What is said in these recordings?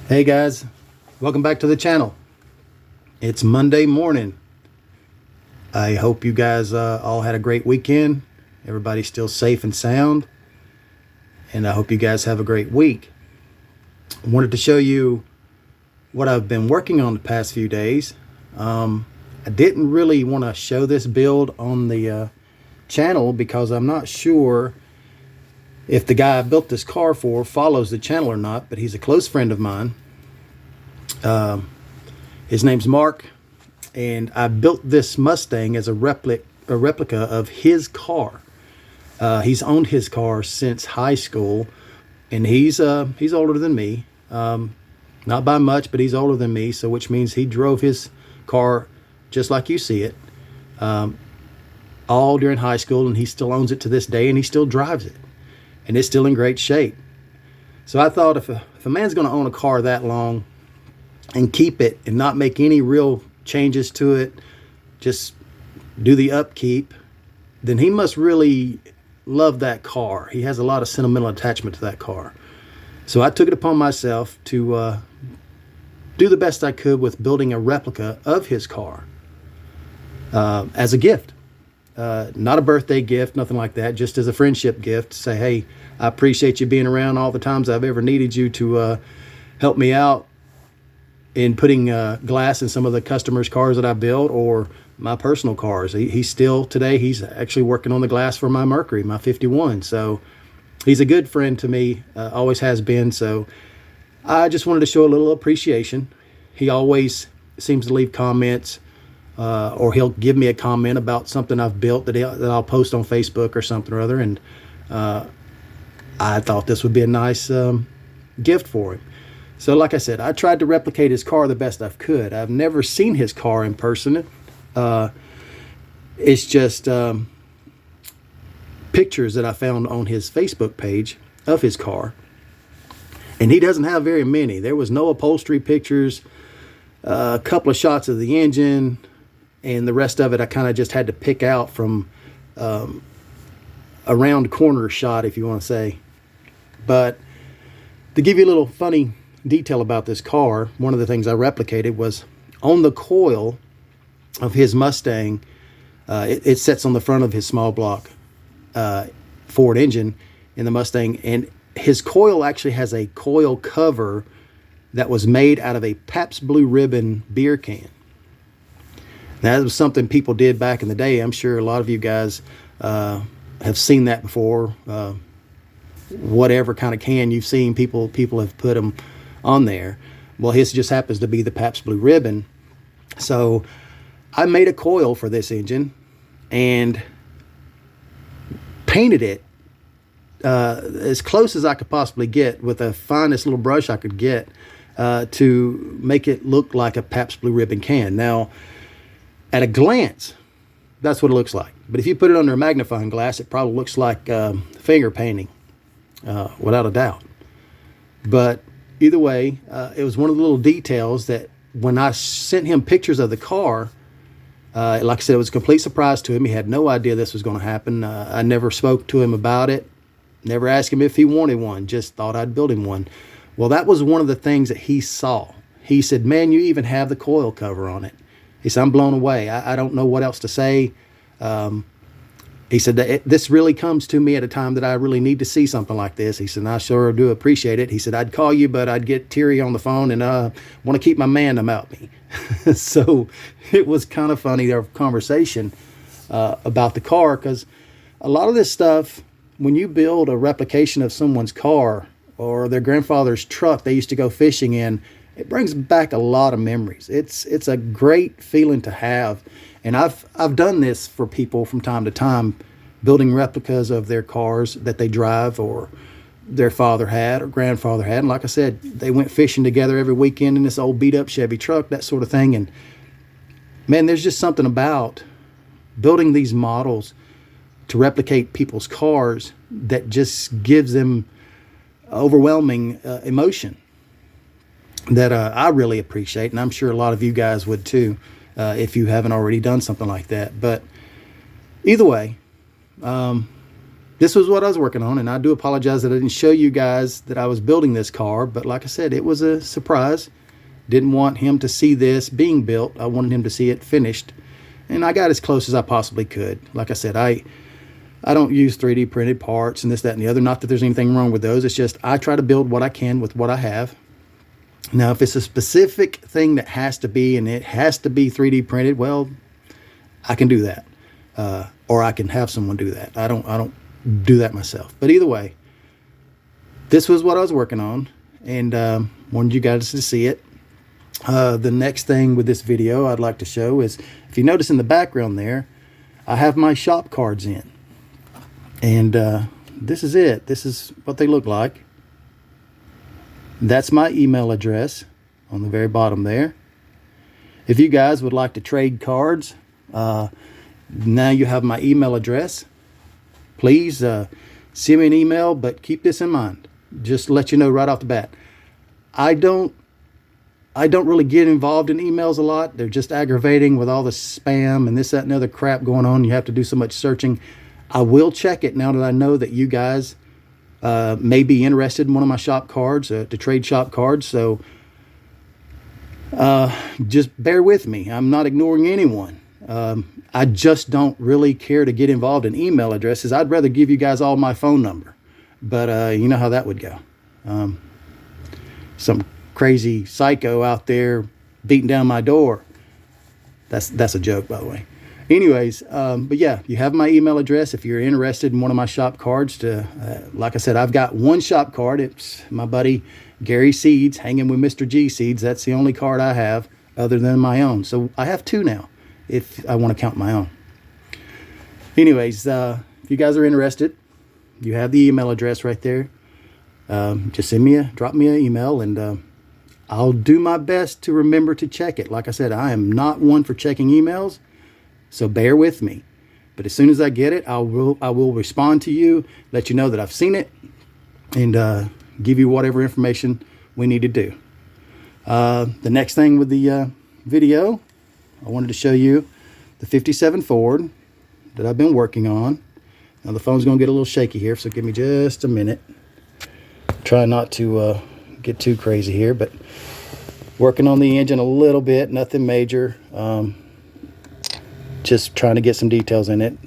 Hey guys, welcome back to the channel. It's Monday morning. I hope you guys all had a great weekend. Everybody's still safe and sound. And I hope you guys have a great week. I wanted to show you what I've been working on the past few days. I didn't really want to show this build on the channel because I'm not sure if the guy I built this car for follows the channel or not, but he's a close friend of mine. His name's Mark, and I built this Mustang as a replica of his car. He's owned his car since high school, and he's older than me. Not by much, but he's older than me, so which means he drove his car just like you see it, all during high school, and he still owns it to this day, and he still drives it. And it's still in great shape. So I thought if a man's going to own a car that long and keep it and not make any real changes to it, just do the upkeep, then he must really love that car. He has a lot of sentimental attachment to that car. So I took it upon myself to do the best I could with building a replica of his car as a gift. Not a birthday gift, nothing like that, just as a friendship gift to say, hey, I appreciate you being around all the times I've ever needed you to help me out in putting glass in some of the customers' cars that I built or my personal cars. He's still, today, he's actually working on the glass for my Mercury, my 51. So he's a good friend to me, always has been. So I just wanted to show a little appreciation. He always seems to leave comments, or he'll give me a comment about something I've built that I'll post on Facebook or something or other. And I thought this would be a nice gift for him. So like I said, I tried to replicate his car the best I could. I've never seen his car in person. It's just pictures that I found on his Facebook page of his car. And he doesn't have very many. There was no upholstery pictures, a couple of shots of the engine, and the rest of it I kind of just had to pick out from a round corner shot, if you want to say. But to give you a little funny detail about this car, one of the things I replicated was on the coil of his Mustang. It sits on the front of his small block Ford engine in the Mustang, and his coil actually has a coil cover that was made out of a Pabst Blue Ribbon beer can. Now, that was something people did back in the day. I'm sure a lot of you guys have seen that before. Whatever kind of can you've seen, people have put them on there. Well, his just happens to be the Pabst Blue Ribbon. So I made a coil for this engine and painted it as close as I could possibly get with the finest little brush I could get to make it look like a Pabst Blue Ribbon can. Now, at a glance, that's what it looks like. But if you put it under a magnifying glass, it probably looks like finger painting, without a doubt. But either way, it was one of the little details that when I sent him pictures of the car, like I said, it was a complete surprise to him. He had no idea this was going to happen. I never spoke to him about it, never asked him if he wanted one, just thought I'd build him one. Well, that was one of the things that he saw. He said, man, you even have the coil cover on it. He said, I'm blown away. I don't know what else to say. He said that this really comes to me at a time that I really need to see something like this. He said, I sure do appreciate it. He said, I'd call you, but I'd get teary on the phone and want to keep my man about me. So it was kind of funny, our conversation about the car, because a lot of this stuff, when you build a replication of someone's car or their grandfather's truck they used to go fishing in, it brings back a lot of memories. It's a great feeling to have. And I've done this for people from time to time, building replicas of their cars that they drive or their father had or grandfather had. And like I said, they went fishing together every weekend in this old beat up Chevy truck, that sort of thing. And man, there's just something about building these models to replicate people's cars that just gives them overwhelming emotion that I really appreciate. And I'm sure a lot of you guys would too, if you haven't already done something like that. But either way, this was what I was working on, and I do apologize that I didn't show you guys that I was building this car, but like I said, it was a surprise. Didn't want him to see this being built. I wanted him to see it finished, and I got as close as I possibly could. Like I said, I don't use 3D printed parts and this, that, and the other. Not that there's anything wrong with those. It's just I try to build what I can with what I have. Now, if it's a specific thing that has to be, and it has to be 3D printed, well, I can do that. Or I can have someone do that. I don't do that myself. But either way, this was what I was working on, and wanted you guys to see it. The next thing with this video I'd like to show is, if you notice in the background there, I have my shop cards in. And this is it. This is what they look like. That's my email address on the very bottom there. If you guys would like to trade cards, now you have my email address. Please send me an email, but keep this in mind. Just to let you know right off the bat, I don't really get involved in emails a lot. They're just aggravating with all the spam and this, that, and other crap going on. You have to do so much searching. I will check it now that I know that you guys may be interested in one of my shop cards, to trade shop cards. So just bear with me. I'm not ignoring anyone. I just don't really care to get involved in email addresses. I'd rather give you guys all my phone number, but you know how that would go. Some crazy psycho out there beating down my door. That's a joke, by the way. Anyways, but yeah, you have my email address if you're interested in one of my shop cards. Like I said, I've got one shop card. It's my buddy Gary Seeds, hanging with Mr. G Seeds. That's the only card I have other than my own. So I have two now, if I want to count my own. Anyways, if you guys are interested, you have the email address right there. Just drop me an email, and I'll do my best to remember to check it. Like I said, I am not one for checking emails, so bear with me. But as soon as I get it, I will respond to you, let you know that I've seen it, and give you whatever information we need to do. The next thing with the video, I wanted to show you the 57 Ford that I've been working on. Now the phone's going to get a little shaky here, so give me just a minute. Try not to get too crazy here, but working on the engine a little bit, nothing major. Just trying to get some details in it.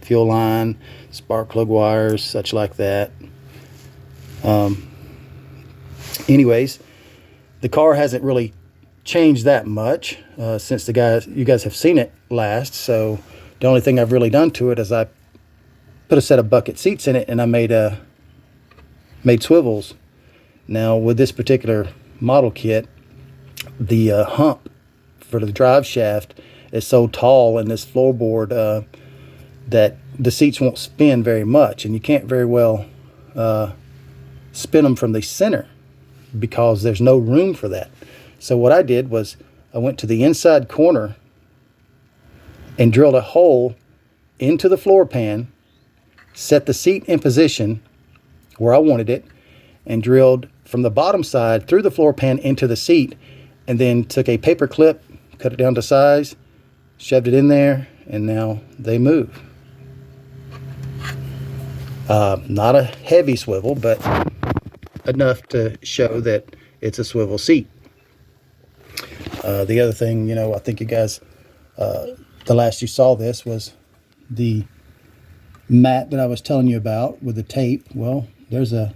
Fuel line, spark plug wires, such like that. Anyways, the car hasn't really changed that much since you guys have seen it last. So the only thing I've really done to it is I put a set of bucket seats in it, and I made swivels. Now with this particular model kit, the hump for the drive shaft is so tall in this floorboard that the seats won't spin very much, and you can't very well spin them from the center because there's no room for that. So what I did was I went to the inside corner and drilled a hole into the floor pan, set the seat in position where I wanted it, and drilled from the bottom side through the floor pan into the seat, and then took a paper clip, cut it down to size, shoved it in there, and now they move. Not a heavy swivel, but enough to show that it's a swivel seat. The other thing, I think you guys, the last you saw this was the mat that I was telling you about with the tape. Well, there's a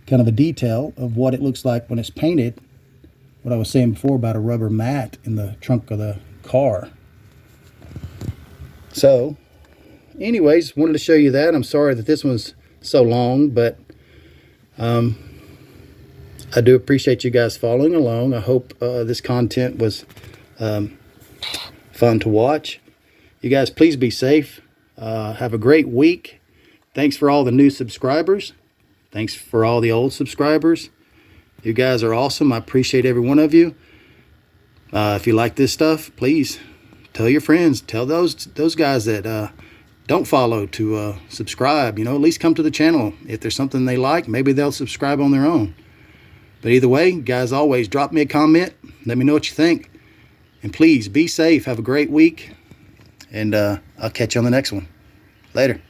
kind of a detail of what it looks like when it's painted. What I was saying before about a rubber mat in the trunk of the car. So anyways, wanted to show you that. I'm sorry that this one's so long, but I do appreciate you guys following along. I hope this content was fun to watch. You guys, please be safe. Have a great week. Thanks for all the new subscribers. Thanks for all the old subscribers. You guys are awesome. I appreciate every one of you. If you like this stuff, please tell your friends. Tell those guys that don't follow to subscribe. At least come to the channel. If there's something they like, maybe they'll subscribe on their own. But either way, guys, always drop me a comment. Let me know what you think. And please be safe. Have a great week. And I'll catch you on the next one. Later.